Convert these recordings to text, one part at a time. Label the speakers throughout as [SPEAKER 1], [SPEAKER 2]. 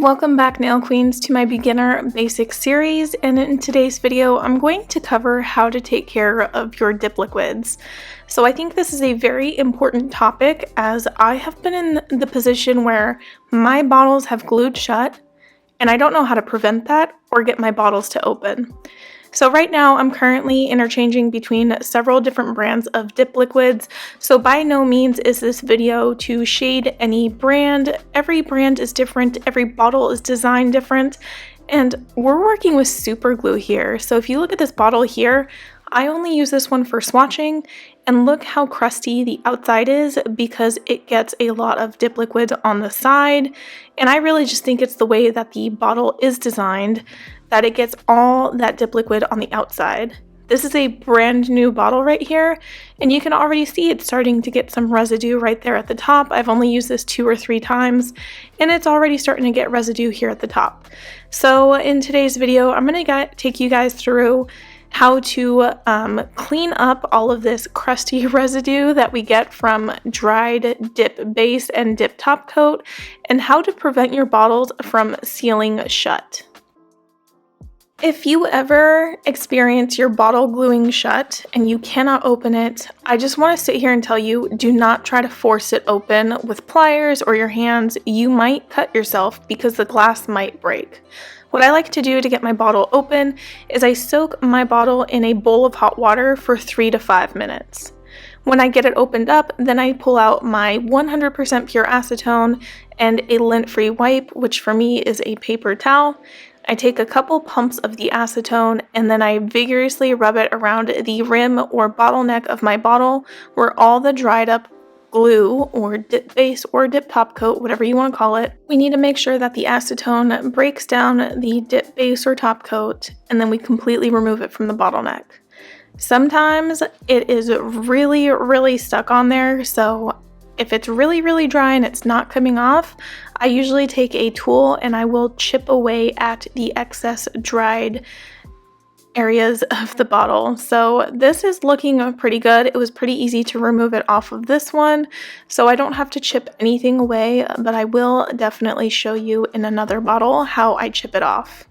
[SPEAKER 1] Welcome back, Nail Queens, to my beginner basics series, and in today's video I'm going to cover how to take care of your dip liquids. So I think this is a very important topic, as I have been in the position where my bottles have glued shut and I don't know how to prevent that or get my bottles to open. So right now I'm currently interchanging between several different brands of dip liquids, so by no means is this video to shade any brand. Every brand is different, every bottle is designed different, and we're working with super glue here. So if you look at this bottle here, I only use this one for swatching, and look how crusty the outside is because it gets a lot of dip liquid on the side, and I really just think it's the way that the bottle is designed that it gets all that dip liquid on the outside. This is a brand new bottle right here, and you can already see it's starting to get some residue right there at the top. I've only used this 2 or 3 times, and it's already starting to get residue here at the top. So in today's video, I'm going to take you guys through how to clean up all of this crusty residue that we get from dried dip base and dip top coat, and how to prevent your bottles from sealing shut. If you ever experience your bottle gluing shut and you cannot open it, I just want to sit here and tell you, do not try to force it open with pliers or your hands. You might cut yourself because the glass might break. What I like to do to get my bottle open is I soak my bottle in a bowl of hot water for 3 to 5 minutes. When I get it opened up, then I pull out my 100% pure acetone and a lint-free wipe, which for me is a paper towel. I take a couple pumps of the acetone and then I vigorously rub it around the rim or bottleneck of my bottle where all the dried up glue or dip base or dip top coat, whatever you want to call it. We need to make sure that the acetone breaks down the dip base or top coat, and then we completely remove it from the bottleneck. Sometimes it is really stuck on there, so if it's really dry and it's not coming off, I usually take a tool and I will chip away at the excess dried areas of the bottle. So this is looking pretty good. It was pretty easy to remove it off of this one, so I don't have to chip anything away, but I will definitely show you in another bottle how I chip it off.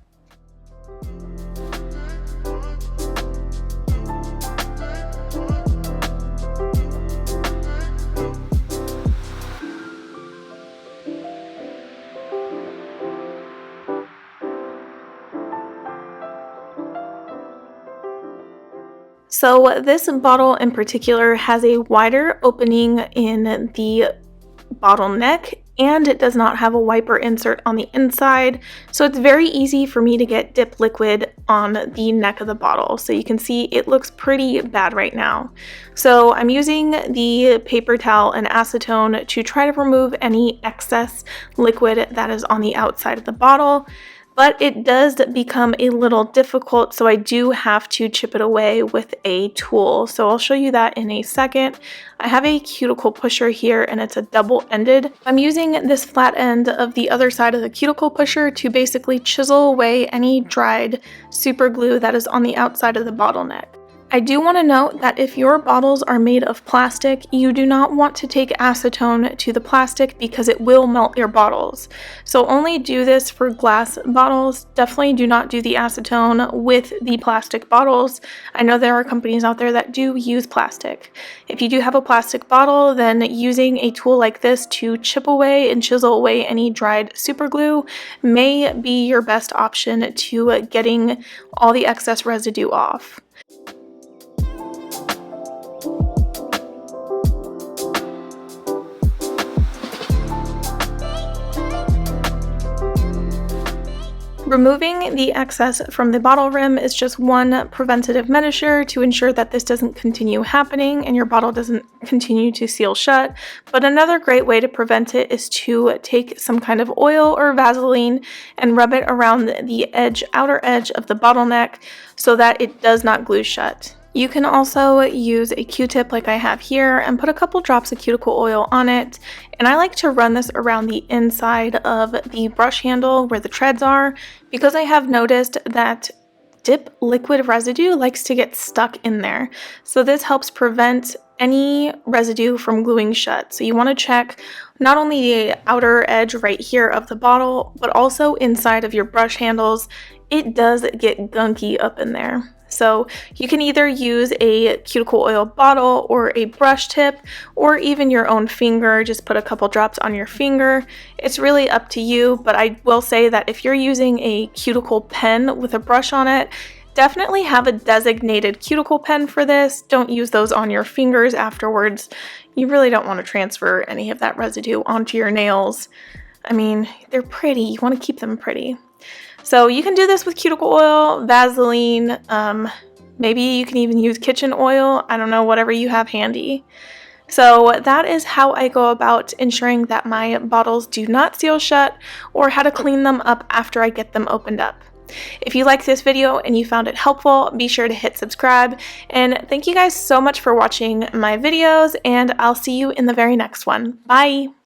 [SPEAKER 1] So this bottle in particular has a wider opening in the bottleneck, and it does not have a wiper insert on the inside, so it's very easy for me to get dip liquid on the neck of the bottle. So you can see it looks pretty bad right now. So I'm using the paper towel and acetone to try to remove any excess liquid that is on the outside of the bottle. But it does become a little difficult, so I do have to chip it away with a tool. So I'll show you that in a second. I have a cuticle pusher here and it's a double-ended. I'm using this flat end of the other side of the cuticle pusher to basically chisel away any dried super glue that is on the outside of the bottleneck. I do want to note that if your bottles are made of plastic, you do not want to take acetone to the plastic because it will melt your bottles. So only do this for glass bottles. Definitely do not do the acetone with the plastic bottles. I know there are companies out there that do use plastic. If you do have a plastic bottle, then using a tool like this to chip away and chisel away any dried super glue may be your best option to getting all the excess residue off. Removing the excess from the bottle rim is just one preventative measure to ensure that this doesn't continue happening and your bottle doesn't continue to seal shut. But another great way to prevent it is to take some kind of oil or Vaseline and rub it around the outer edge of the bottleneck so that it does not glue shut. You can also use a Q-tip like I have here and put a couple drops of cuticle oil on it, and I like to run this around the inside of the brush handle where the treads are, because I have noticed that dip liquid residue likes to get stuck in there. So this helps prevent any residue from gluing shut. So you want to check not only the outer edge right here of the bottle, but also inside of your brush handles. It does get gunky up in there. So you can either use a cuticle oil bottle or a brush tip, or even your own finger. Just put a couple drops on your finger. It's really up to you, but I will say that if you're using a cuticle pen with a brush on it, definitely have a designated cuticle pen for this. Don't use those on your fingers afterwards. You really don't want to transfer any of that residue onto your nails. I mean, they're pretty. You want to keep them pretty. So you can do this with cuticle oil, Vaseline, maybe you can even use kitchen oil. I don't know, whatever you have handy. So that is how I go about ensuring that my bottles do not seal shut, or how to clean them up after I get them opened up. If you liked this video and you found it helpful, be sure to hit subscribe. And thank you guys so much for watching my videos, and I'll see you in the very next one. Bye!